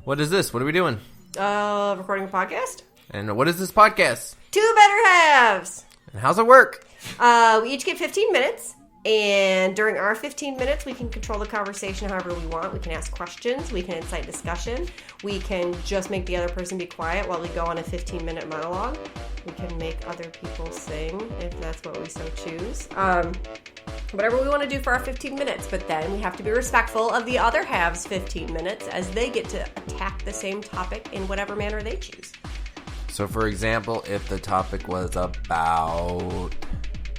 What is this? What are we doing? Recording a podcast. And what is this podcast? Two better halves. And how's it work? We each get 15 minutes. And during our 15 minutes, we can control the conversation however we want. We can ask questions. We can incite discussion. We can just make the other person be quiet while we go on a 15-minute monologue. We can make other people sing if that's what we so choose. Whatever we want to do for our 15 minutes. But then we have to be respectful of the other half's 15 minutes as they get to attack the same topic in whatever manner they choose. So, for example, if the topic was about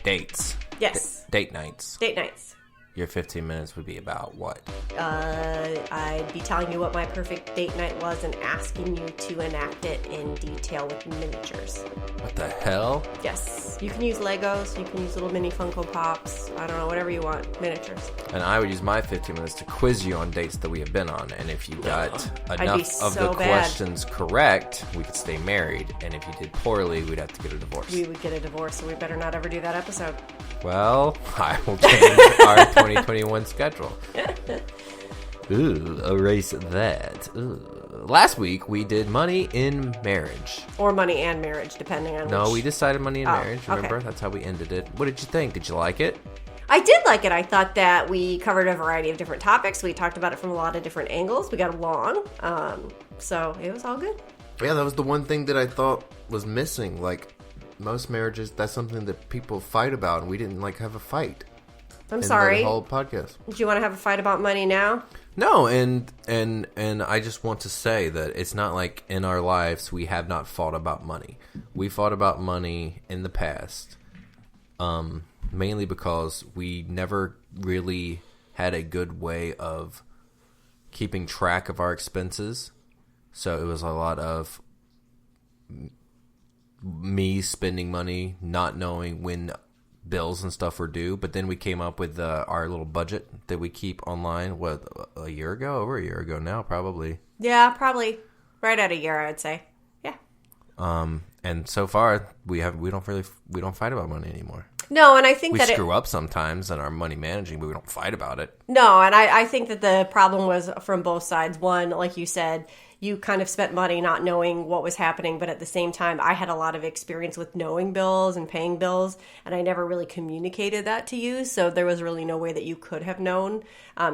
dates. Yes. Date nights. Date nights. Your 15 minutes would be about what? I'd be telling you what my perfect date night was and asking you to enact it in detail with miniatures. What the hell? Yes. You can use Legos. You can use little mini Funko Pops. I don't know, whatever you want. Miniatures. And I would use my 15 minutes to quiz you on dates that we have been on. And if you got enough of the questions correct, we could stay married. And if you did poorly, we'd have to get a divorce. We would get a divorce, so we better not ever do that episode. Well, I will change our 2021 schedule. Ooh, erase that. Ooh. Last week, we did money in marriage. Or money and marriage, depending on No, which... we decided money in marriage, remember? Okay. That's how we ended it. What did you think? Did you like it? I did like it. I thought that we covered a variety of different topics. We talked about it from a lot of different angles. We got along. So it was all good. Yeah, that was the one thing that I thought was missing. Like, most marriages, that's something that people fight about, and we didn't, have a fight. I'm sorry. The whole podcast. Do you want to have a fight about money now? No, and I just want to say that it's not like in our lives we have not fought about money. We fought about money in the past, mainly because we never really had a good way of keeping track of our expenses. So it was a lot of me spending money, not knowing when bills and stuff were due. But then we came up with our little budget that we keep online. What, a year ago? Over a year ago now, probably. Yeah, probably right at a year, I would say. Yeah. And so far we don't fight about money anymore. No, and I think we that screw up sometimes in our money managing, but we don't fight about it. No, and I think that the problem was from both sides. One, like you said, you kind of spent money not knowing what was happening, but at the same time, I had a lot of experience with knowing bills and paying bills, and I never really communicated that to you, so there was really no way that you could have known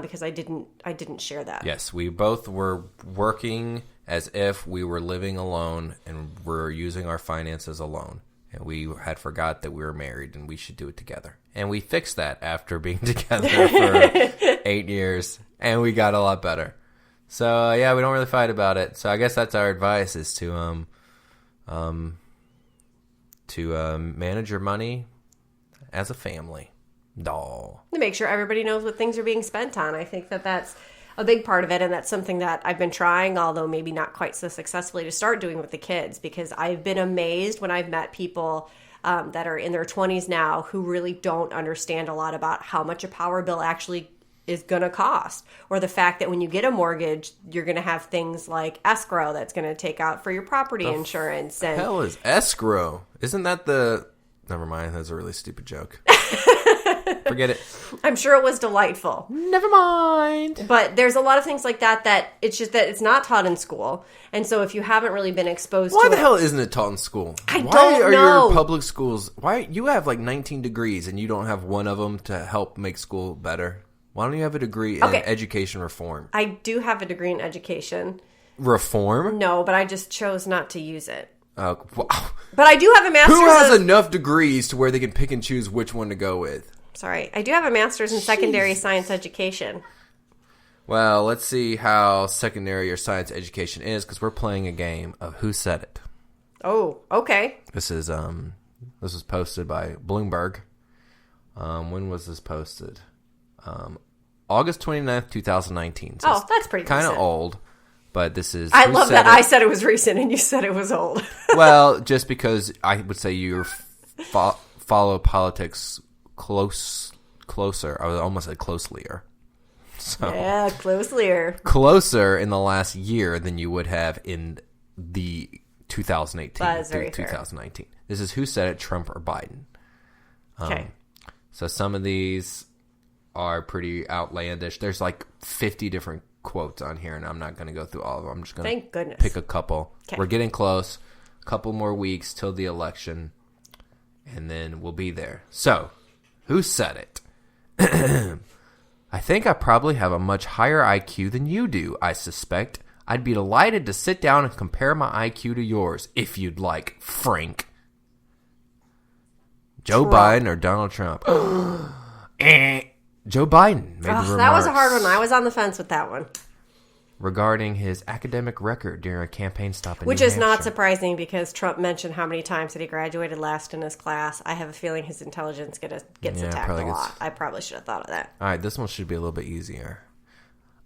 because I didn't share that. Yes, we both were working as if we were living alone and were using our finances alone. And we had forgot that we were married and we should do it together. And we fixed that after being together for 8 years, and we got a lot better. So, yeah, we don't really fight about it. So I guess that's our advice, is to manage your money as a family. To make sure everybody knows what things are being spent on. I think that that's a big part of it, and that's something that I've been trying, although maybe not quite so successfully, to start doing with the kids, because I've been amazed when I've met people that are in their 20s now who really don't understand a lot about how much a power bill actually is going to cost, or the fact that when you get a mortgage, you're going to have things like escrow that's going to take out for your property insurance. And hell is escrow? Isn't that the... Never mind, that's a really stupid joke. Forget it. I'm sure it was delightful. Never mind. But there's a lot of things like that it's just that it's not taught in school. And so if you haven't really been exposed to it... Why the hell isn't it taught in school? I don't know. Why are your public schools... Why you have 19 degrees and you don't have one of them to help make school better? Why don't you have a degree in education reform? I do have a degree in education. Reform? No, but I just chose not to use it. Wow. But I do have a master's. Who has enough degrees to where they can pick and choose which one to go with? Sorry. I do have a master's in secondary science education. Well, let's see how secondary or science education is, because we're playing a game of Who Said It. Oh, okay. This was posted by Bloomberg. When was this posted? August 29th, 2019. So that's pretty kind of recent. old, but this is... I love that I said it was recent and you said it was old. Well, just because I would say you follow politics closer. I was almost said closelier. So, yeah, closelier. Closer in the last year than you would have in the 2018 through 2019. Fair. This is Who Said It, Trump or Biden. Okay. So some of these are pretty outlandish. There's like 50 different quotes on here, and I'm not going to go through all of them. I'm just going Thank to goodness. pick a couple. Okay. We're getting close. A couple more weeks till the election, and then we'll be there. So, who said it? I think I probably have a much higher IQ than you do. I suspect I'd be delighted to sit down and compare my IQ to yours, if you'd like, Frank. Joe Biden or Donald Trump? Joe Biden made the remarks. That was a hard one. I was on the fence with that one. Regarding his academic record during a campaign stop in Which New is not Hampshire. surprising because Trump mentioned how many times that he graduated last in his class. I have a feeling his intelligence gets attacked a lot. I probably should have thought of that. All right, this one should be a little bit easier.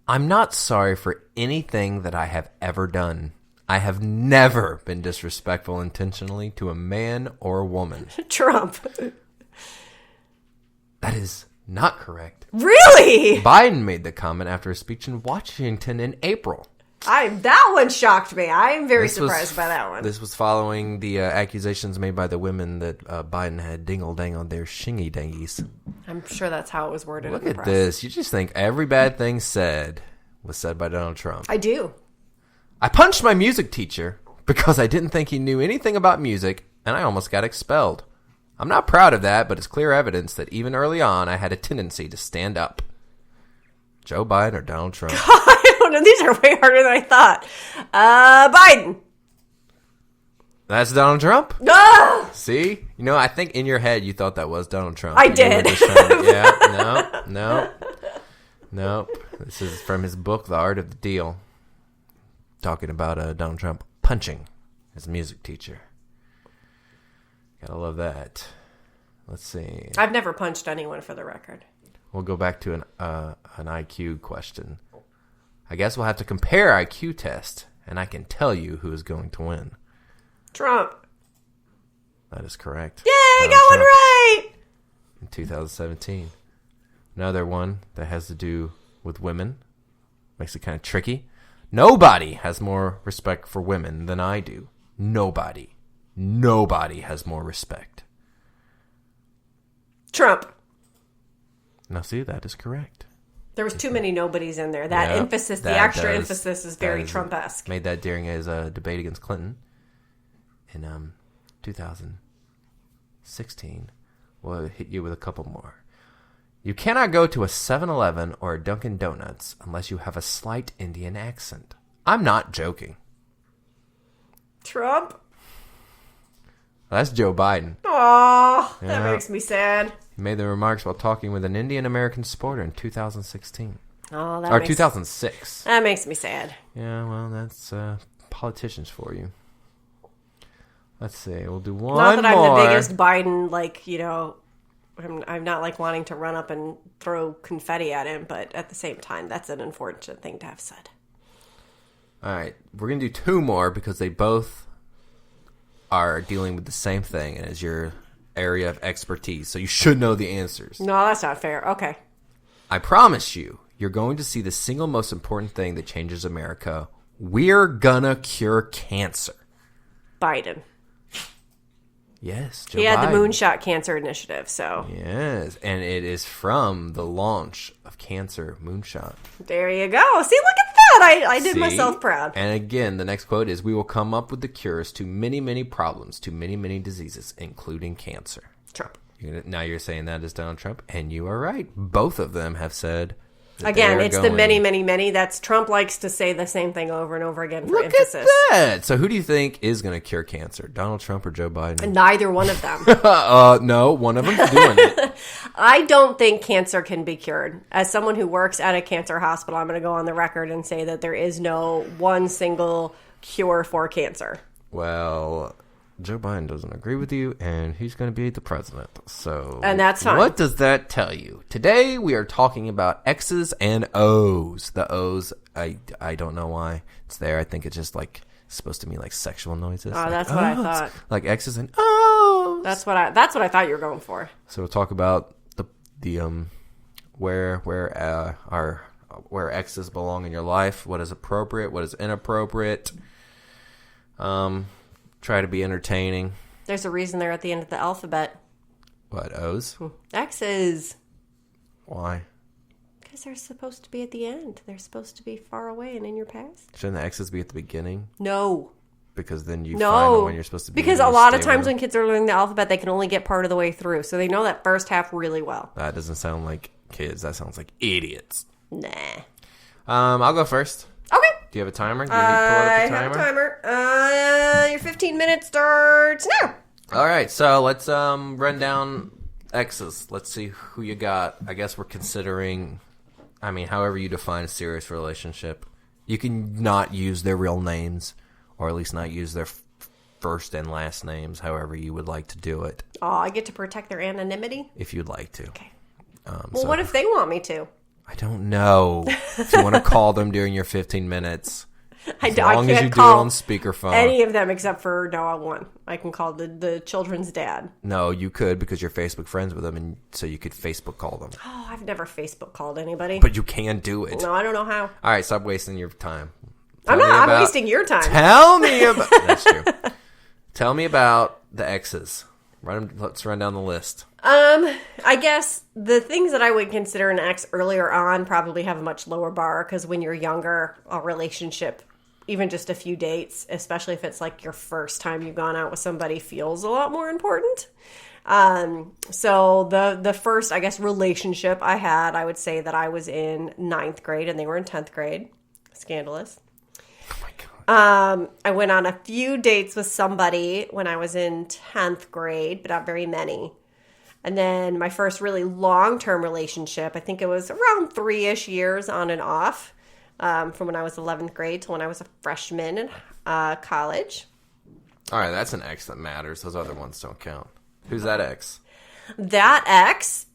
I'm not sorry for anything that I have ever done. I have never been disrespectful intentionally to a man or a woman. Trump. That is not correct. Really? Biden made the comment after a speech in Washington in April. That one shocked me. I am very surprised by that one. This was following the accusations made by the women that Biden had dingle-dangled their shingy-dangies. I'm sure that's how it was worded Look in the at press. this. You just think every bad thing said was said by Donald Trump. I do. I punched my music teacher because I didn't think he knew anything about music, and I almost got expelled. I'm not proud of that, but it's clear evidence that even early on, I had a tendency to stand up. Joe Biden or Donald Trump? I don't know. These are way harder than I thought. Biden. That's Donald Trump? Ah! See? You know, I think in your head you thought that was Donald Trump. I You were did. just trying to- yeah, no. This is from his book, The Art of the Deal. Talking about Donald Trump punching his music teacher. Gotta love that. Let's see. I've never punched anyone, for the record. We'll go back to an IQ question. I guess we'll have to compare IQ tests, and I can tell you who is going to win. Trump. That is correct. Yay, I Donald got one Trump right! in 2017. Another one that has to do with women. Makes it kind of tricky. Nobody has more respect for women than I do. Nobody has more respect. Trump. Now, see, that is correct. There was too many nobodies in there. That Yeah, emphasis, the that extra does- emphasis is that very is- Trump-esque. Made that during his debate against Clinton in 2016. We'll hit you with a couple more. You cannot go to a 7-Eleven or a Dunkin' Donuts unless you have a slight Indian accent. I'm not joking. Trump. That's Joe Biden. Aw, Yeah. that makes me sad. He made the remarks while talking with an Indian American supporter in 2016. Oh, Or 2006. That makes me sad. Yeah, well, that's politicians for you. Let's see. We'll do one Not that more. I'm the biggest Biden, I'm not like wanting to run up and throw confetti at him, but at the same time, that's an unfortunate thing to have said. All right. We're going to do two more because they both are dealing with the same thing and is your area of expertise. So you should know the answers. No, that's not fair. Okay. I promise you, you're going to see the single most important thing that changes America. We're gonna cure cancer. Biden. Yes, Joe He had Biden. the Moonshot Cancer Initiative, so Yes, and it is from the launch of Cancer Moonshot. there you go. See, look at that. I did See? myself proud. And again, the next quote is, we will come up with the cures to many, many problems, to many, many diseases, including cancer. Trump. Now you're saying that is Donald Trump, and you are right. Both of them have said that Again, they are it's the going- many, many, many. That's Trump likes to say the same thing over and over again for Look emphasis. at that. So who do you think is going to cure cancer? Donald Trump or Joe Biden? Neither one of them. No, one of them's doing it. I don't think cancer can be cured. As someone who works at a cancer hospital, I'm going to go on the record and say that there is no one single cure for cancer. Well, Joe Biden doesn't agree with you, and he's going to be the president. So, And that's fine. What does that tell you? Today, we are talking about X's and Ohs. The O's, I don't know why it's there. I think it's just like supposed to mean like sexual noises. Oh, like, that's what I Ohs. thought. Like X's and Ohs. That's what I thought you were going for. So we'll talk about the where X's belong in your life, what is appropriate, what is inappropriate. Try to be entertaining. There's a reason they're at the end of the alphabet. What, O's? X's. Why? Because they're supposed to be at the end. They're supposed to be far away and in your past. Shouldn't the X's be at the beginning? No. Because then you find them when you're supposed to be. Because a lot of times when kids are learning the alphabet, they can only get part of the way through. So they know that first half really well. That doesn't sound like kids. That sounds like idiots. Nah. I'll go first. Okay. Do you have a timer? Do you need to pull up I the timer? have a timer. Your 15 minutes starts now. All right. So let's run down X's. Let's see who you got. I guess we're considering, however you define a serious relationship. You can not use their real names. Or at least not use their first and last names, however you would like to do it. Oh, I get to protect their anonymity? If you'd like to. Okay. What if they want me to? I don't know. If you want to call them during your 15 minutes. As I long can't as you do it call on speakerphone. any of them except for Noah one. I can call the children's dad. No, you could because you're Facebook friends with them, and so you could Facebook call them. Oh, I've never Facebook called anybody. But you can do it. No, I don't know how. All right, stop wasting your time. I'm wasting your time. Tell me about... That's true. Tell me about the X's. Let's run down the list. I guess the things that I would consider an ex earlier on probably have a much lower bar because when you're younger, a relationship, even just a few dates, especially if it's like your first time you've gone out with somebody, feels a lot more important. So the first, I guess, relationship I had, I would say that I was in 9th grade and they were in 10th grade. Scandalous. Oh my God. I went on a few dates with somebody when I was in 10th grade, but not very many. And then my first really long-term relationship, I think it was around 3-ish years on and off, from when I was 11th grade to when I was a freshman in college. All right, that's an X that matters. Those other ones don't count. Who's that X? That ex,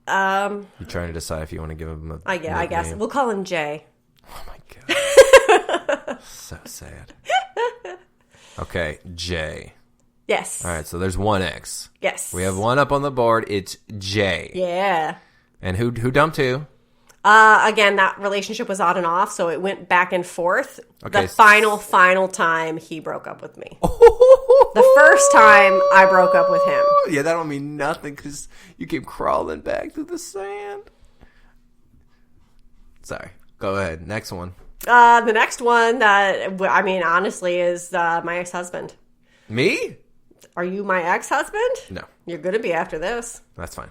You're trying to decide if you want to give him a I guess. nickname? We'll call him Jay. Oh my God. So sad. Okay, Jay. Yes. All right, so there's one X. Yes. We have one up on the board. It's Jay. Yeah. And who dumped who? Again, that relationship was on and off, so it went back and forth. Okay. The final time he broke up with me. The first time I broke up with him. Yeah, that don't mean nothing because you came crawling back through the sand. Sorry. Go ahead. Next one. The next one that, honestly, is my ex-husband. Me? Are you my ex-husband? No. You're going to be after this. That's fine.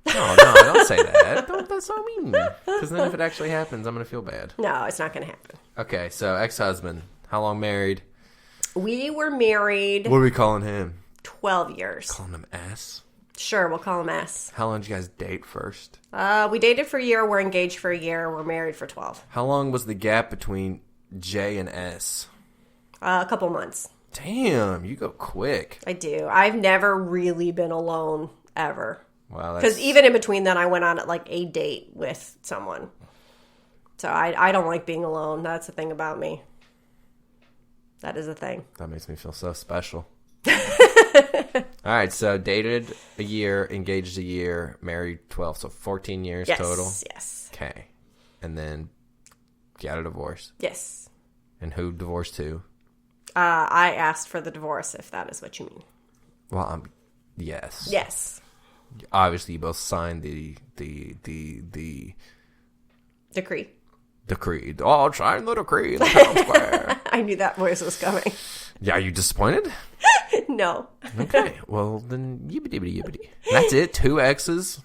No, don't say that. That's so mean. Because then if it actually happens, I'm going to feel bad. No, it's not going to happen. Okay, so ex-husband. How long married? We were married What are we calling him? 12 years. Calling him S? Sure, we'll call him S. How long did you guys date first? We dated for a year. We're engaged for a year. We're married for 12. How long was the gap between J and S? A couple months. Damn, you go quick. I do. I've never really been alone, ever. Wow, Because even in between that, I went on like a date with someone. So I don't like being alone. That's the thing about me. That is a thing. That makes me feel so special. All right, so dated a year, engaged a year, married 12, so 14 years total? Yes. Okay. And then got a divorce. Yes. And who divorced who? I asked for the divorce, if that is what you mean. Well, yes. Yes. Obviously, you both signed the Decree. decree. Oh, sign the decree in the town square. I knew that voice was coming. Yeah, are you disappointed? No. Okay, well, then yibbity-yibbity-yibbity. That's it, 2 X's.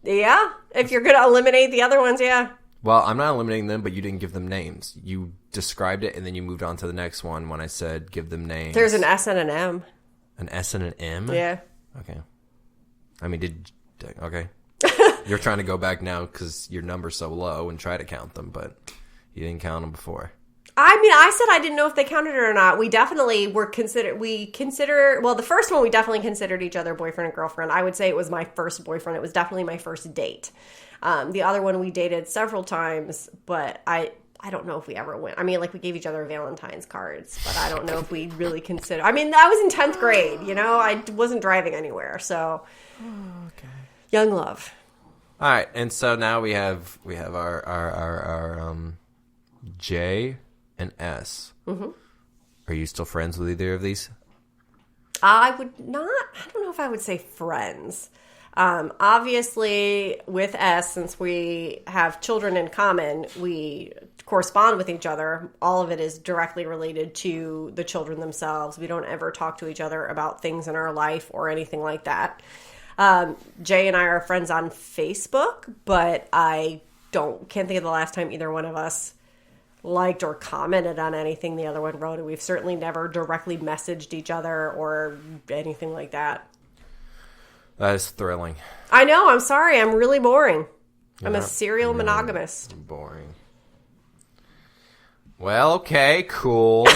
Yeah. If you're going to eliminate the other ones, yeah. Well, I'm not eliminating them, but you didn't give them names. You described it, and then you moved on to the next one when I said give them names. There's an S and an M. An S and an M? Yeah. Okay. Okay. You're trying to go back now because your number's so low and try to count them, but you didn't count them before. I said I didn't know if they counted it or not. We definitely were the first one we definitely considered each other boyfriend and girlfriend. I would say it was my first boyfriend. It was definitely my first date. The other one we dated several times, but I don't know if we ever went. We gave each other Valentine's cards, but I don't know if we really considered. I was in 10th grade, I wasn't driving anywhere, so. Okay. Young love. All right, and so now we have our J and S. Mm-hmm. Are you still friends with either of these? I would not. I don't know if I would say friends. Obviously, with S, since we have children in common, we correspond with each other. All of it is directly related to the children themselves. We don't ever talk to each other about things in our life or anything like that. Jay and I are friends on Facebook, but I can't think of the last time either one of us liked or commented on anything the other one wrote. And we've certainly never directly messaged each other or anything like that. That is thrilling. I know. I'm sorry. I'm really boring. I'm a serial monogamist. Boring. Well, okay, cool.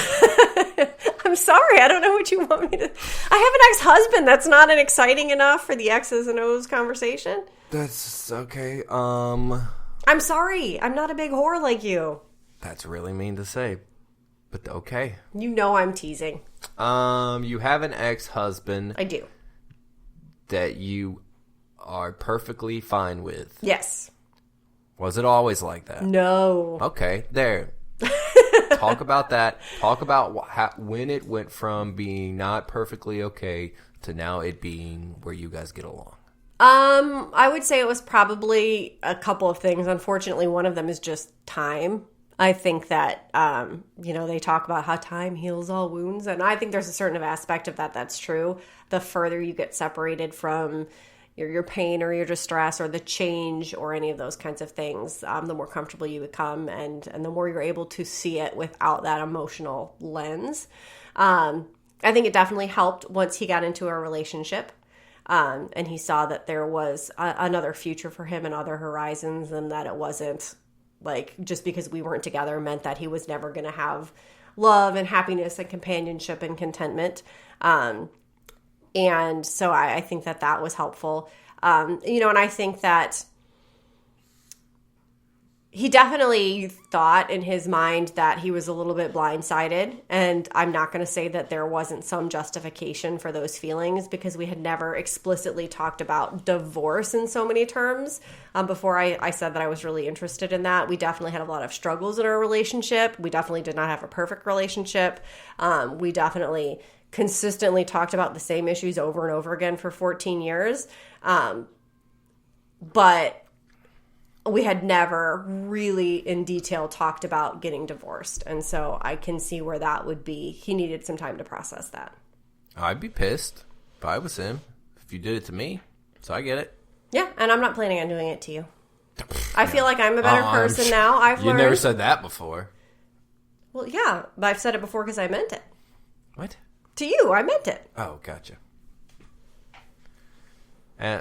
I'm sorry. I don't know what you want me to... I have an ex-husband. That's not an exciting enough for the Exes and Ohs conversation. That's okay. I'm sorry. I'm not a big whore like you. That's really mean to say. But okay. You know I'm teasing. You have an ex-husband. I do. That you are perfectly fine with. Yes. Was it always like that? No. Okay, there. Talk about that. Talk about when it went from being not perfectly okay to now it being where you guys get along. I would say it was probably a couple of things. Unfortunately, one of them is just time. I think that, they talk about how time heals all wounds. And I think there's a certain aspect of that that's true. The further you get separated from your pain or your distress or the change or any of those kinds of things, the more comfortable you become and the more you're able to see it without that emotional lens. I think it definitely helped once he got into a relationship. And he saw that there was another future for him and other horizons, and that it wasn't like just because we weren't together meant that he was never going to have love and happiness and companionship and contentment. And so I think that was helpful. And I think that he definitely thought in his mind that he was a little bit blindsided. And I'm not going to say that there wasn't some justification for those feelings because we had never explicitly talked about divorce in so many terms. Before I said that I was really interested in that. We definitely had a lot of struggles in our relationship. We definitely did not have a perfect relationship. We definitely consistently talked about the same issues over and over again for 14 years. But we had never really in detail talked about getting divorced. And so I can see where that would be. He needed some time to process that. I'd be pissed if I was him, if you did it to me. So I get it. Yeah, and I'm not planning on doing it to you. I feel like I'm a better person now. I've learned. You never said that before. Well, yeah, but I've said it before because I meant it. What? To you, I meant it. Oh, gotcha.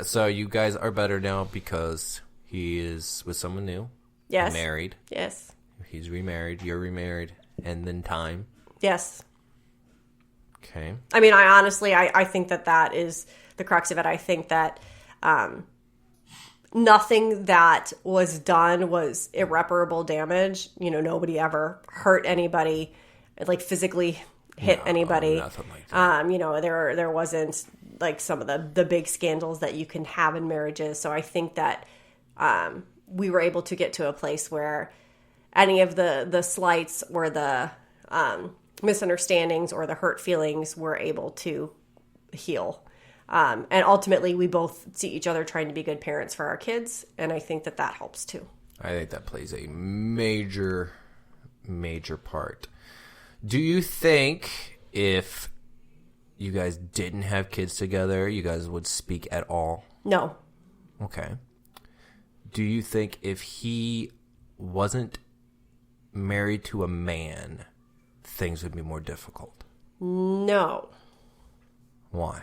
So you guys are better now because he is with someone new. Yes. Married. Yes. He's remarried. You're remarried. And then time. Yes. Okay. I mean, I think that is the crux of it. I think that nothing that was done was irreparable damage. Nobody ever hurt anybody, like physically hit anybody. Nothing like that. There wasn't like some of the big scandals that you can have in marriages. So I think that we were able to get to a place where any of the slights or the misunderstandings or the hurt feelings were able to heal. And ultimately, we both see each other trying to be good parents for our kids. And I think that helps too. I think that plays a major, major part. Do you think if you guys didn't have kids together, you guys would speak at all? No. Okay. Do you think if he wasn't married to a man, things would be more difficult? No. Why?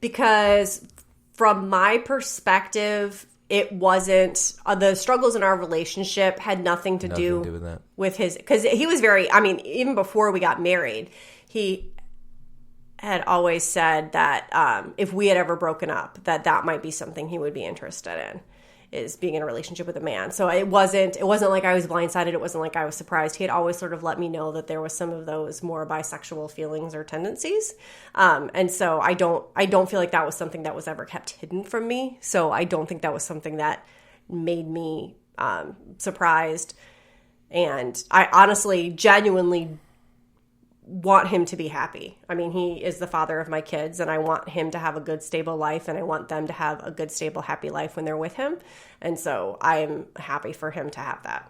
Because from my perspective, it wasn't the struggles in our relationship had nothing to do with that. With his, because he was even before we got married, he had always said that if we had ever broken up, that might be something he would be interested in, is being in a relationship with a man. So it wasn't like I was blindsided. It wasn't like I was surprised. He had always sort of let me know that there was some of those more bisexual feelings or tendencies. And so I don't feel like that was something that was ever kept hidden from me. So I don't think that was something that made me surprised. And I honestly, genuinely want him to be happy. I mean, he is the father of my kids, and I want him to have a good, stable life, and I want them to have a good, stable, happy life when they're with him. And so I am happy for him to have that.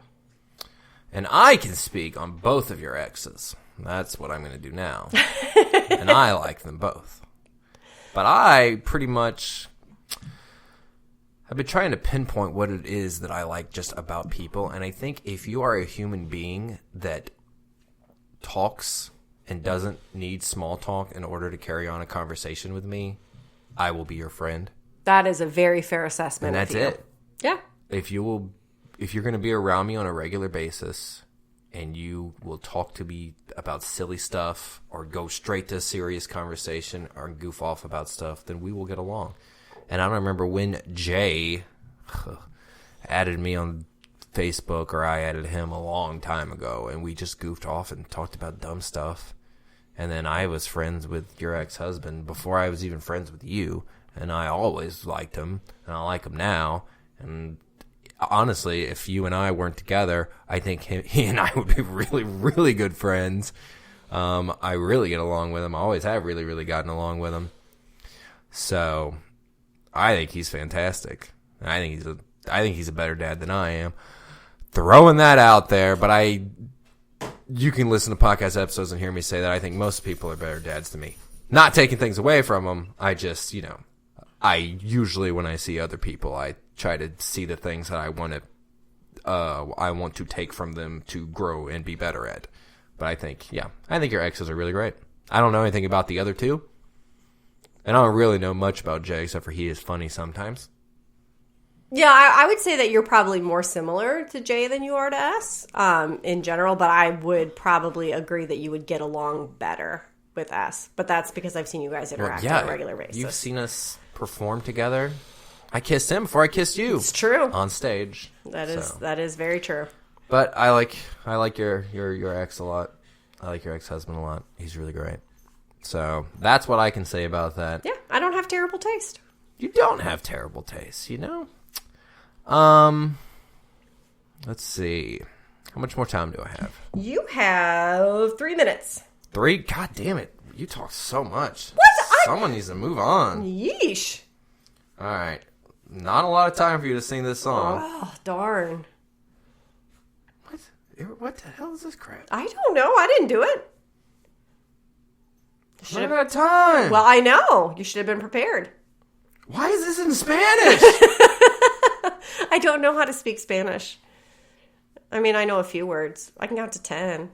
And I can speak on both of your exes. That's what I'm going to do now. And I like them both. But I pretty much... I've been trying to pinpoint what it is that I like just about people. And I think if you are a human being that talks and doesn't need small talk in order to carry on a conversation with me, I will be your friend. That is a very fair assessment. And that's it. Yeah. If you're going to be around me on a regular basis and you will talk to me about silly stuff or go straight to a serious conversation or goof off about stuff, then we will get along. And I don't remember when Jay added me on Facebook or I added him a long time ago, and we just goofed off and talked about dumb stuff. And then I was friends with your ex-husband before I was even friends with you, and I always liked him, and I like him now. And honestly, if you and I weren't together, I think he and I would be really, really good friends. I really get along with him. I always have really, really gotten along with him. So I think he's fantastic. I think he's a better dad than I am. Throwing that out there, but you can listen to podcast episodes and hear me say that I think most people are better dads than me. Not taking things away from them. I just, I usually when I see other people, I try to see the things that I want to take from them to grow and be better at. But I think your exes are really great. I don't know anything about the other two. And I don't really know much about Jay, except for he is funny sometimes. Yeah, I would say that you're probably more similar to Jay than you are to S in general, but I would probably agree that you would get along better with S. But that's because I've seen you guys interact on a regular basis. You've seen us perform together. I kissed him before I kissed you. It's true. On stage. That is very true. But I like your ex a lot. I like your ex-husband a lot. He's really great. So that's what I can say about that. Yeah, I don't have terrible taste. You don't have terrible taste, Let's see. How much more time do I have? You have 3 minutes. 3? God damn it. You talk so much. What? Someone needs to move on. Yeesh. All right. Not a lot of time for you to sing this song. Oh, darn. What the hell is this crap? I don't know. I didn't do it. Should have had time. Well, I know. You should have been prepared. Why is this in Spanish? I don't know how to speak Spanish. I mean, I know a few words. I can count to 10.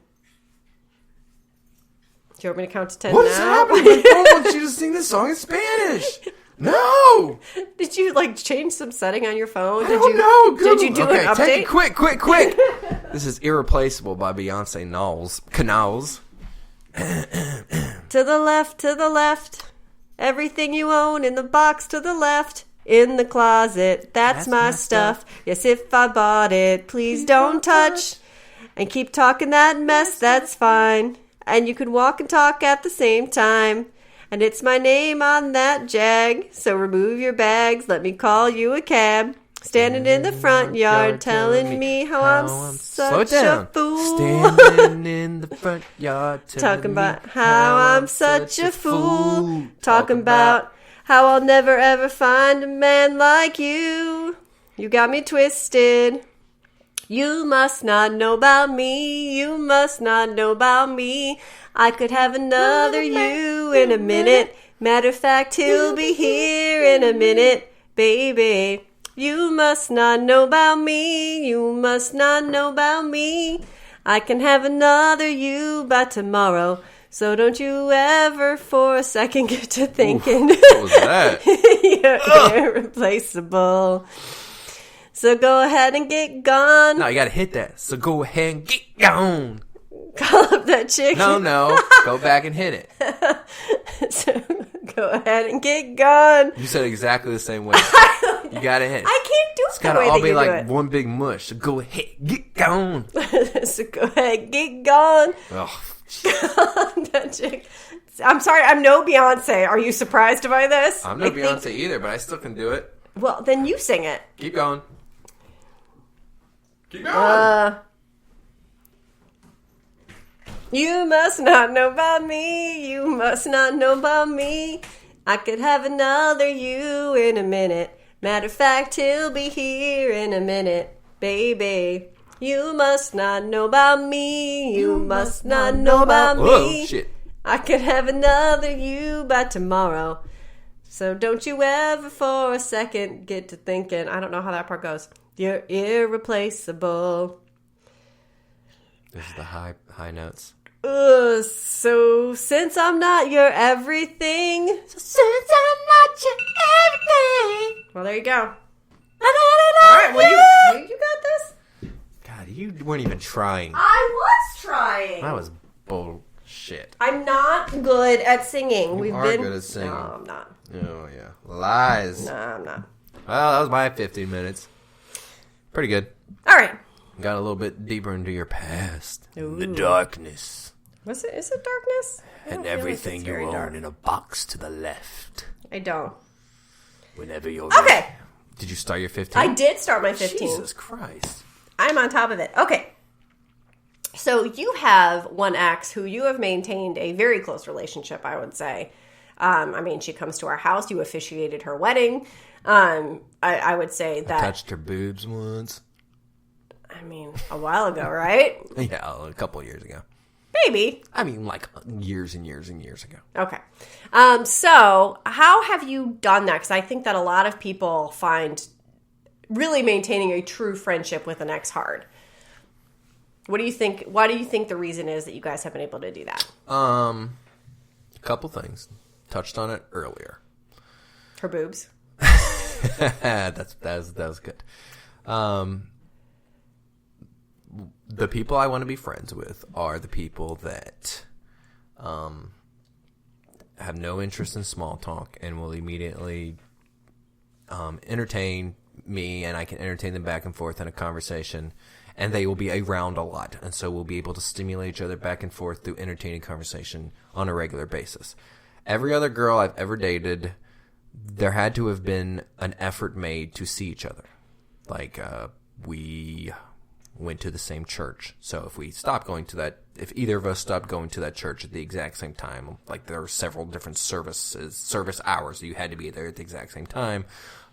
Do you want me to count to 10 now? What is happening? My phone wants you to sing this song in Spanish. No! Did you, change some setting on your phone? I don't know. Did you do an update? Take it quick. This is Irreplaceable by Beyonce Canals. To the left. Everything you own in the box to the left. In the closet, that's my stuff. Yes, if I bought it, please don't touch. And keep talking that mess, that's fine. And you can walk and talk at the same time. And it's my name on that jag. So remove your bags, let me call you a cab. Standing in the front yard, telling me how I'm such a fool. Standing in the front yard, talking about how I'm such a fool. Talking about how I'll never ever find a man like you. You got me twisted. You must not know about me. You must not know about me. I could have another you in a minute. Matter of fact, he'll be here in a minute, baby. You must not know about me. You must not know about me. I can have another you by tomorrow. So don't you ever for a second get to thinking. Oof, what was that? You're irreplaceable. So go ahead and get gone. No, you gotta hit that. So go ahead and get gone. Call up that chick. No. Go back and hit it. So go ahead and get gone. You said exactly the same way. You gotta hit it. I can't do it It's the gotta way all that be you like do it. one big mush. So go ahead, get gone. So go ahead, get gone. Oh, That chick. I'm sorry, I'm no Beyonce. Are you surprised by this? I'm no Beyonce either, but I still can do it. Well, then you sing it. Keep going. Keep going. You must not know about me. You must not know about me. I could have another you in a minute. Matter of fact, he'll be here in a minute, baby. You must not know about me. You must not know about me. Whoa, shit. I could have another you by tomorrow. So don't you ever for a second get to thinking, I don't know how that part goes, you're irreplaceable. This is the high notes. So since I'm not your everything. Well, there you go. All right, well, you got this? God, you weren't even trying. I was trying. That was bullshit. I'm not good at singing. You are good at singing. No, I'm not. Oh, yeah. Lies. No, I'm not. Well, that was my 15 minutes. Pretty good. All right. Got a little bit deeper into your past. Ooh. The darkness. Is it darkness? And everything you own dark. in a box to the left. I don't. Whenever you're Okay. ready. Did you start your 15? I did start my 15. Jesus Christ. I'm on top of it. Okay. So you have one ex who you have maintained a very close relationship, I would say. I mean, she comes to our house. You officiated her wedding. I would say that... Touched her boobs once. I mean, a while ago, right? Yeah, a couple of years ago. Maybe. I mean, like years and years and years ago. Okay. So how have you done that? Because I think that a lot of people find really maintaining a true friendship with an ex hard. What do you think? Why do you think the reason is that you guys have been able to do that? A couple things. Touched on it earlier. Her boobs. that was good. The people I want to be friends with are the people that have no interest in small talk and will immediately entertain me, and I can entertain them back and forth in a conversation, and they will be around a lot, and so we'll be able to stimulate each other back and forth through entertaining conversation on a regular basis. Every other girl I've ever dated, there had to have been an effort made to see each other. Like, we went to the same church. So if we stopped going to that, if either of us stopped going to that church at the exact same time, like there were several different service hours, so you had to be there at the exact same time.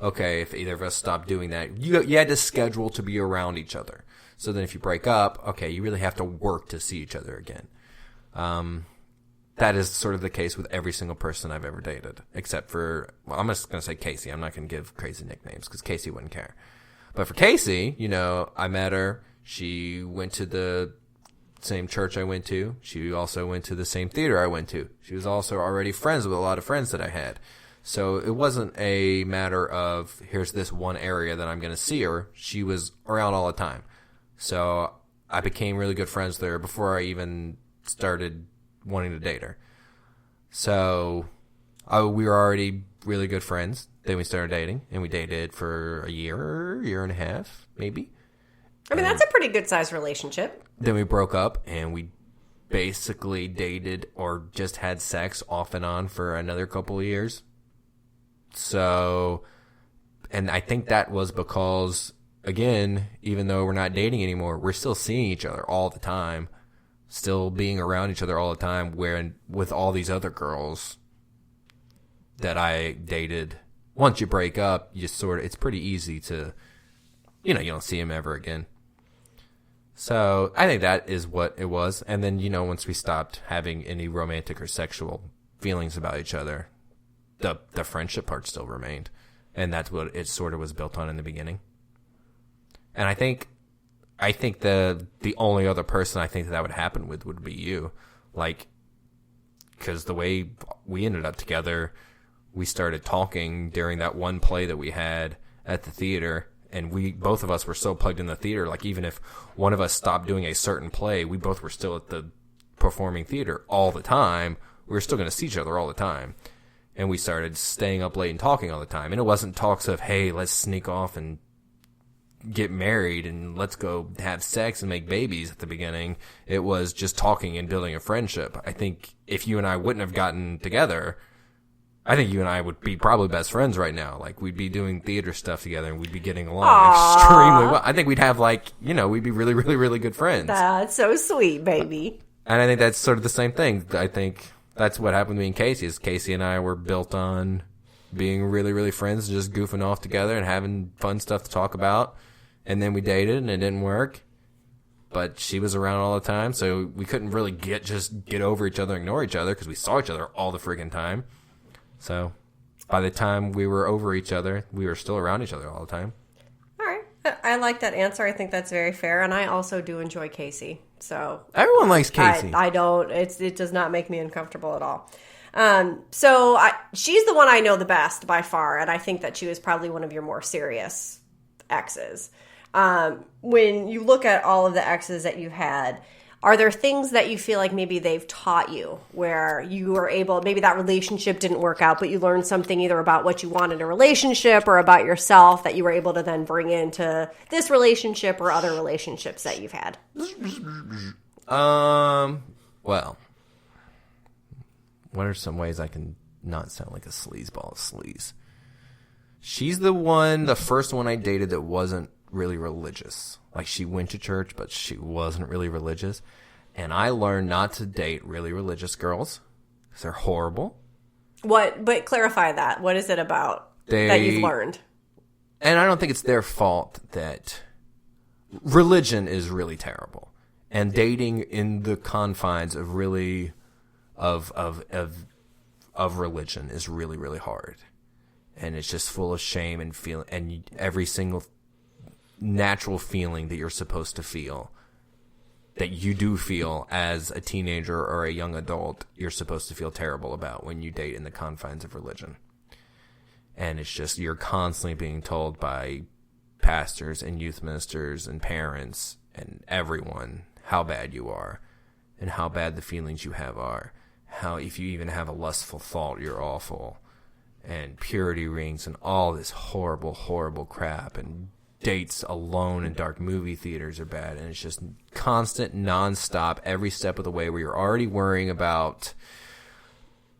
Okay, if either of us stopped doing that, you had to schedule to be around each other. So then if you break up, okay, you really have to work to see each other again. That is sort of the case with every single person I've ever dated, except for, well, I'm just going to say Casey. I'm not going to give crazy nicknames because Casey wouldn't care. But for Casey, I met her. She went to the same church I went to. She also went to the same theater I went to. She was also already friends with a lot of friends that I had. So it wasn't a matter of, here's this one area that I'm going to see her. She was around all the time. So I became really good friends with her before I even started wanting to date her. So we were already really good friends. Then we started dating, and we dated for a year and a half, maybe. I mean, that's a pretty good sized relationship. Then we broke up, and we basically dated or just had sex off and on for another couple of years. So, and I think that was because, again, even though we're not dating anymore, we're still seeing each other all the time. Still being around each other all the time, where with all these other girls that I dated, once you break up, it's pretty easy to, you don't see them ever again. So I think that is what it was. And then, once we stopped having any romantic or sexual feelings about each other, the friendship part still remained. And that's what it sort of was built on in the beginning. And I think the only other person I think that would happen with would be you. Like, because the way we ended up together, we started talking during that one play that we had at the theater, and both of us were so plugged in the theater, like even if one of us stopped doing a certain play, we both were still at the performing theater all the time. We were still going to see each other all the time. And we started staying up late and talking all the time. And it wasn't talks of, hey, let's sneak off and get married and let's go have sex and make babies at the beginning. It was just talking and building a friendship. I think if you and I wouldn't have gotten together, I think you and I would be probably best friends right now. Like, we'd be doing theater stuff together and we'd be getting along extremely well. I think we'd have, we'd be really, really, really good friends. That's so sweet, baby. And I think that's sort of the same thing. I think that's what happened to me and Casey. Is Casey and I were built on being really, really friends, just goofing off together and having fun stuff to talk about. And then we dated, and it didn't work. But she was around all the time, so we couldn't really get over each other, ignore each other, because we saw each other all the friggin' time. So by the time we were over each other, we were still around each other all the time. All right. I like that answer. I think that's very fair, and I also do enjoy Casey. So everyone likes Casey. I don't. It does not make me uncomfortable at all. She's the one I know the best by far, and I think that she was probably one of your more serious exes. When you look at all of the exes that you've had, are there things that you feel like maybe they've taught you where you were able, maybe that relationship didn't work out, but you learned something either about what you want in a relationship or about yourself that you were able to then bring into this relationship or other relationships that you've had? Well, what are some ways I can not sound like a sleazeball sleaze? She's the first one I dated that wasn't really religious. Like, she went to church, but she wasn't really religious. And I learned not to date really religious girls because they're horrible. But clarify that. What is it about that you've learned? And I don't think it's their fault that religion is really terrible. And dating in the confines of really of religion is really, really hard. And it's just full of shame and feel, and every single natural feeling that you're supposed to feel, that you do feel as a teenager or a young adult, you're supposed to feel terrible about when you date in the confines of religion. And it's just, you're constantly being told by pastors and youth ministers and parents and everyone how bad you are and how bad the feelings you have are. How if you even have a lustful thought, you're awful. And purity rings and all this horrible, horrible crap. And dates alone in dark movie theaters are bad. And it's just constant, nonstop, every step of the way where you're already worrying about,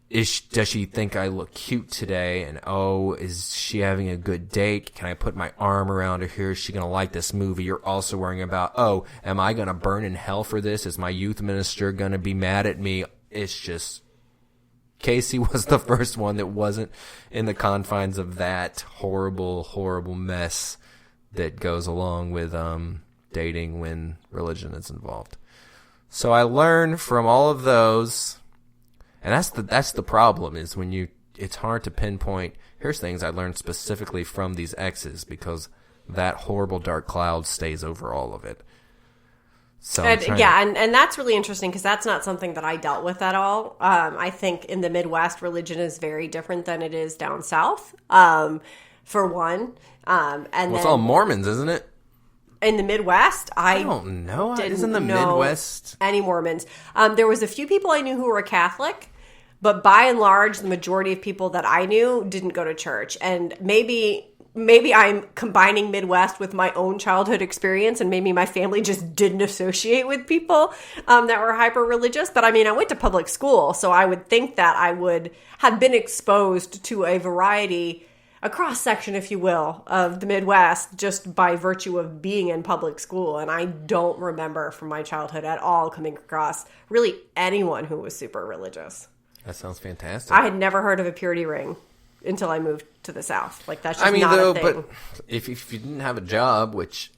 does she think I look cute today? And, is she having a good date? Can I put my arm around her here? Is she going to like this movie? You're also worrying about, am I going to burn in hell for this? Is my youth minister going to be mad at me? It's just, Casey was the first one that wasn't in the confines of that horrible, horrible mess that goes along with dating when religion is involved. So I learned from all of those. And that's the problem, is when it's hard to pinpoint, here's things I learned specifically from these exes, because that horrible dark cloud stays over all of it. So and that's really interesting, because that's not something that I dealt with at all. I think in the Midwest, religion is very different than it is down south, for one. It's all Mormons, isn't it? In the Midwest, I don't know. Isn't the Midwest any Mormons? There was a few people I knew who were Catholic, but by and large, the majority of people that I knew didn't go to church. And maybe I'm combining Midwest with my own childhood experience, and maybe my family just didn't associate with people that were hyper-religious. But I mean, I went to public school, so I would think that I would have been exposed to a variety, a cross-section, if you will, of the Midwest just by virtue of being in public school. And I don't remember from my childhood at all coming across really anyone who was super religious. That sounds fantastic. I had never heard of a purity ring until I moved to the South. Like, that's just not a thing. But if you didn't have a job, which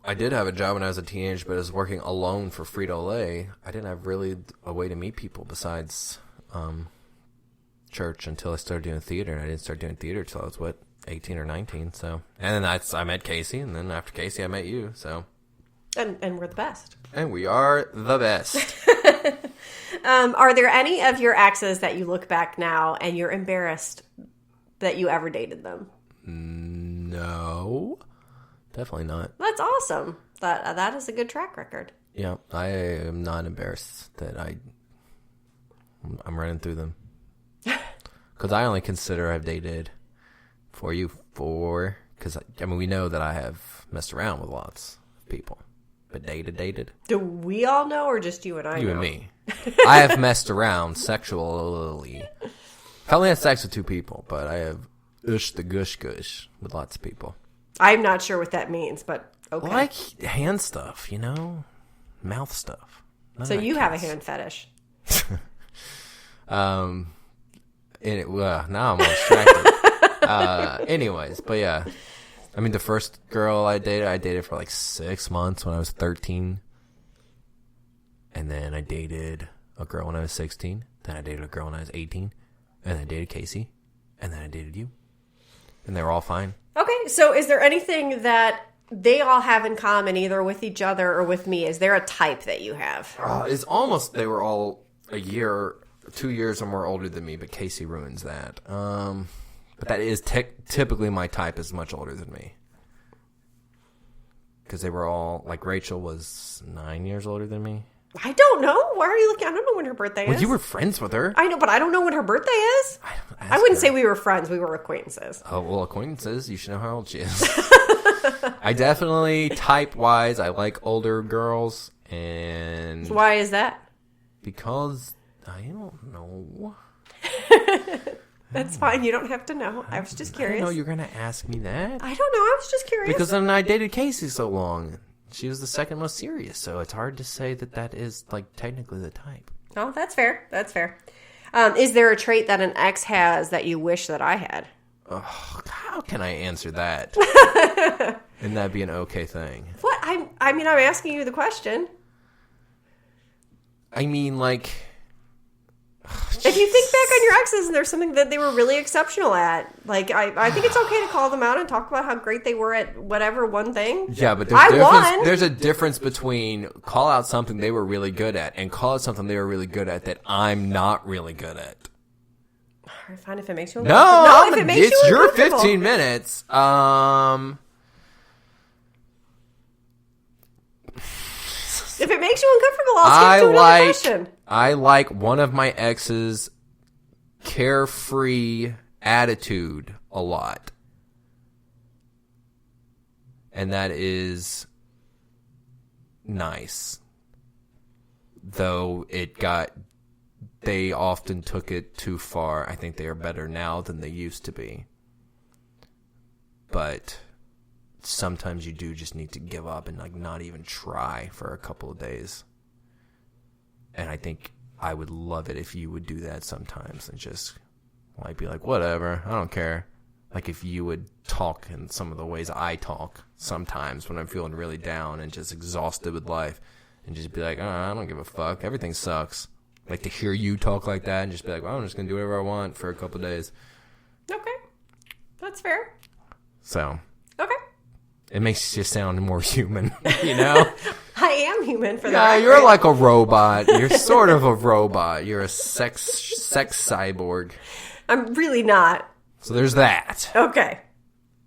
I did have a job when I was a teenager, but I was working alone for Frito-Lay, I didn't have really a way to meet people besides church until I started doing theater. And I didn't start doing theater until I was, 18 or 19. So, and then I met Casey, and then after Casey, I met you. So, and we're the best. And we are the best. Are there any of your exes that you look back now and you're embarrassed that you ever dated them? No, definitely not. That's awesome. That is a good track record. Yeah, I am not embarrassed that I'm running through them. Because I only consider I've dated because we know that I have messed around with lots of people. But dated. Do we all know, or just you and I know? You and me. I have messed around sexually. I only had sex with 2 people, but I have the gush with lots of people. I'm not sure what that means, but okay. Like hand stuff, mouth stuff. So you have a hand fetish. Now I'm distracted. Anyways, but yeah. I mean, the first girl I dated for like 6 months when I was 13. And then I dated a girl when I was 16. Then I dated a girl when I was 18. And then I dated Casey. And then I dated you. And they were all fine. Okay, so is there anything that they all have in common, either with each other or with me? Is there a type that you have? It's almost, they were all a year, 2 years or more older than me, but Casey ruins that. But that is typically my type is much older than me. Because they were all, like Rachel was 9 years older than me. I don't know. Why are you looking? I don't know when her birthday is. Well, you were friends with her. I know, but I don't know when her birthday is. I wouldn't say we were friends. We were acquaintances. Oh, well, acquaintances. You should know how old she is. I definitely, type-wise, I like older girls. And why is that? Because, I don't know. That's fine. You don't have to know. I was just curious. I know you're going to ask me that. I don't know. I was just curious. Because then I dated Casey so long. She was the second most serious, so it's hard to say that is, like, technically the type. Oh, that's fair. That's fair. Is there a trait that an ex has that you wish that I had? Oh, how can I answer that? And that be an okay thing? What? I mean, I'm asking you the question. I mean, like... If you think back on your exes and there's something that they were really exceptional at, like, I think it's okay to call them out and talk about how great they were at whatever one thing. Yeah, but there's a difference between call out something they were really good at and call out something they were really good at that I'm not really good at. All right, fine, if it makes you uncomfortable. No, if it makes you your uncomfortable. 15 minutes. If it makes you uncomfortable, I'll skip to another question. I like one of my ex's carefree attitude a lot. And that is nice. Though they often took it too far. I think they are better now than they used to be. But sometimes you do just need to give up and like not even try for a couple of days. And I think I would love it if you would do that sometimes and just like be like, whatever, I don't care. Like if you would talk in some of the ways I talk sometimes when I'm feeling really down and just exhausted with life and just be like, oh, I don't give a fuck. Everything sucks. Like to hear you talk like that and just be like, well, I'm just going to do whatever I want for a couple of days. Okay. That's fair. So. Okay. It makes you sound more human, you know? I am human for that. Yeah, you're like a robot. You're sort of a robot. You're a sex cyborg. I'm really not. So there's that. Okay.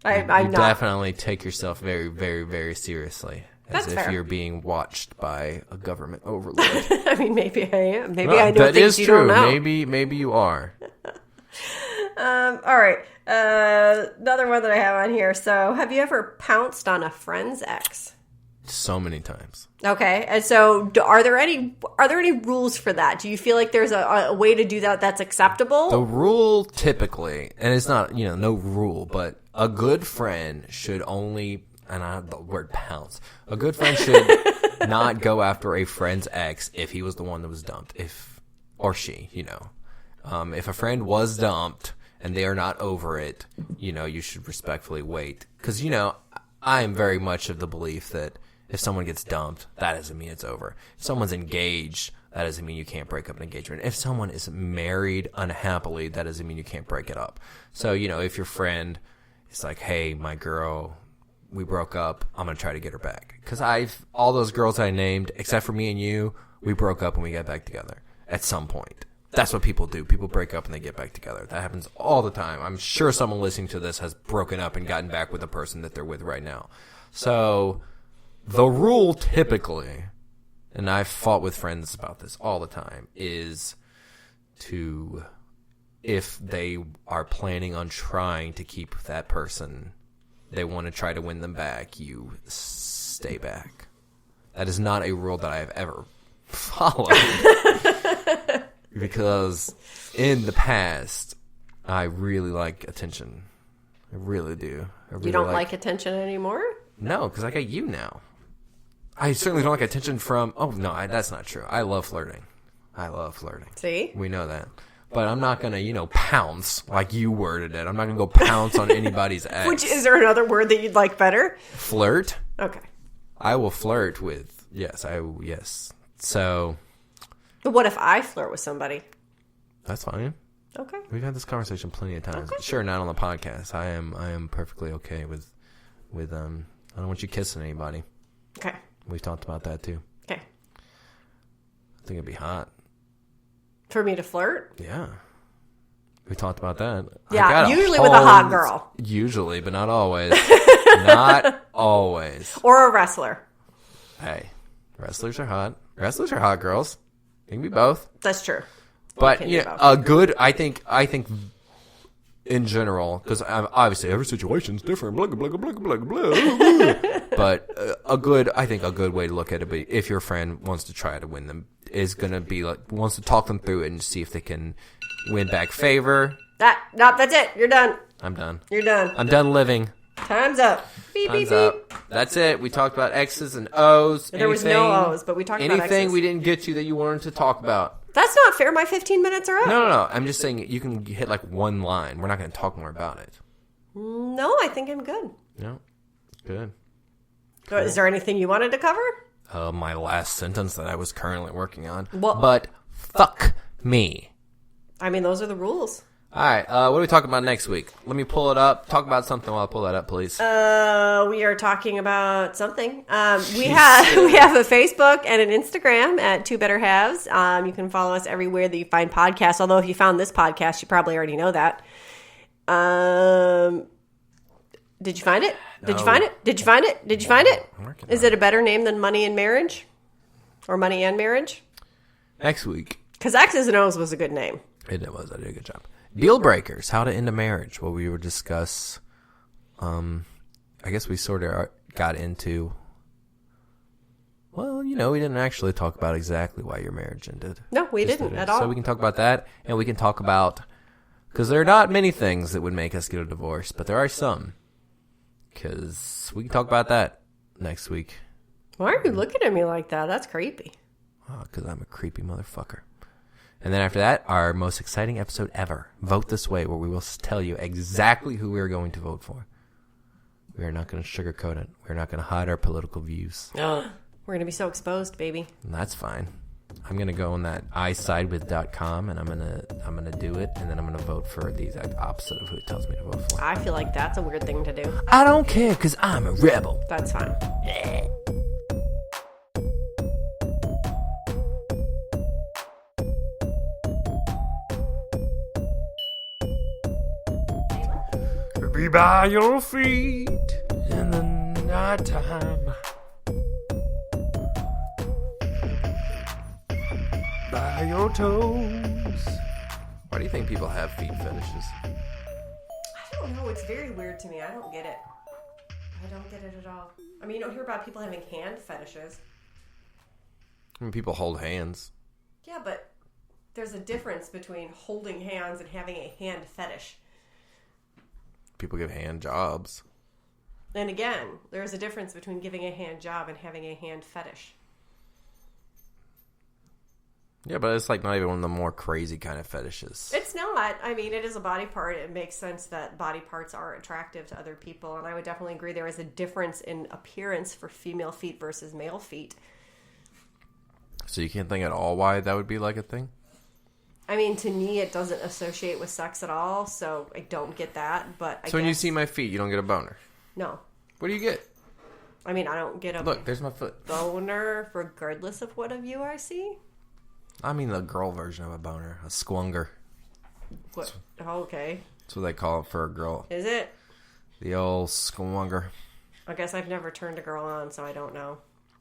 I'm not. Definitely take yourself very, very, very seriously. As That's if fair. You're being watched by a government overlord. I mean, maybe I am. Maybe I know things you don't know. That is true. Maybe you are. All right. Another one that I have on here. So, have you ever pounced on a friend's ex? So many times. Okay. And so, are there any rules for that? Do you feel like there's a way to do that that's acceptable? The rule typically, and it's not, no rule, but a good friend should only, and I have the word pounce, a good friend should not go after a friend's ex if he was the one that was dumped, or she, if a friend was dumped and they are not over it, you should respectfully wait. Because, I am very much of the belief that if someone gets dumped, that doesn't mean it's over. If someone's engaged, that doesn't mean you can't break up an engagement. If someone is married unhappily, that doesn't mean you can't break it up. So, if your friend is like, hey, my girl, we broke up, I'm going to try to get her back. Because all those girls I named, except for me and you, we broke up and we got back together at some point. That's what people do. People break up and they get back together. That happens all the time. I'm sure someone listening to this has broken up and gotten back with the person that they're with right now. So the rule typically, and I've fought with friends about this all the time, is to, if they are planning on trying to keep that person, they want to try to win them back, you stay back. That is not a rule that I have ever followed. Because in the past, I really like attention. I really do. You don't like attention anymore? No, because I got you now. I certainly don't like attention from... Oh, no, that's not true. I love flirting. See? We know that. But I'm not going to, pounce like you worded it. I'm not going to go pounce on anybody's ex. Which, is there another word that you'd like better? Flirt? Okay. I will flirt with... Yes. So... But what if I flirt with somebody? That's fine. Okay. We've had this conversation plenty of times. Okay. Sure, not on the podcast. I am perfectly okay with I don't want you kissing anybody. Okay. We've talked about that too. Okay. I think it'd be hot. For me to flirt? Yeah. We talked about that. Yeah, usually with a hot girl. Usually, but not always. Not always. Or a wrestler. Hey, wrestlers are hot. Wrestlers are hot girls. They can be both. That's true. But a good, I think in general, because obviously every situation's different. Blah blah blah blah blah blah. But a good way to look at it, if your friend wants to try to win them, is going to be wants to talk them through it and see if they can win back favor. That's it. You're done. I'm done. You're done. I'm done living. Time's up. Beep, Time's beep, up. beep. That's it. We talked about X's and O's. There was no O's, but we talked about X's. Anything we didn't get to that you wanted to talk about. That's not fair. My 15 minutes are up. No. I'm just saying you can hit one line. We're not going to talk more about it. No, I think I'm good. No. Good. Cool. Is there anything you wanted to cover? My last sentence that I was currently working on. Well, but fuck me. I mean, those are the rules. All right. What are we talking about next week? Let me pull it up. Talk about something while I pull that up, please. We are talking about something. We have a Facebook and an Instagram at Two Better Halves. You can follow us everywhere that you find podcasts. Although if you found this podcast, you probably already know that. Did you find it? No. Did you find it? Did you find it? Did you find it? Is it it a better name than Money and Marriage? Or Money and Marriage? next week? Because Exes and Ohs was a good name. It was. I did a good job. Deal breakers. How to end a marriage. Well, we would discuss. I guess we sort of got into. Well, we didn't actually talk about exactly why your marriage ended. No, we didn't at all. So we can talk about that, and we can talk about, because there are not many things that would make us get a divorce, but there are some. Because we can talk about that next week. Why are you looking at me like that? That's creepy. Because I'm a creepy motherfucker. And then after that, our most exciting episode ever, Vote This Way, where we will tell you exactly who we are going to vote for. We are not going to sugarcoat it. We're not going to hide our political views. We're going to be so exposed, baby. And that's fine. I'm going to go on that isidewith.com, and I'm going to do it, and then I'm going to vote for the exact opposite of who it tells me to vote for. I feel like that's a weird thing to do. I don't care, because I'm a rebel. That's fine. Be by your feet in the nighttime. By your toes. Why do you think people have feet fetishes? I don't know. It's very weird to me. I don't get it. I don't get it at all. I mean, you don't hear about people having hand fetishes. I mean, people hold hands. Yeah, but there's a difference between holding hands and having a hand fetish. People give hand jobs. And again, there's a difference between giving a hand job and having a hand fetish. Yeah, but it's not even one of the more crazy kind of fetishes. It's not. I mean, it is a body part. It makes sense that body parts are attractive to other people. And I would definitely agree there is a difference in appearance for female feet versus male feet. So you can't think at all why that would be a thing? I mean, to me, it doesn't associate with sex at all, so I don't get that. But when you see my feet, you don't get a boner? No. What do you get? I mean, I don't get a Look, there's my foot. Boner, regardless of what of you I see. I mean the girl version of a boner, a squunger. What? Oh, okay. That's what they call it for a girl. Is it? The old squunger. I guess I've never turned a girl on, so I don't know.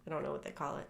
I don't know what they call it.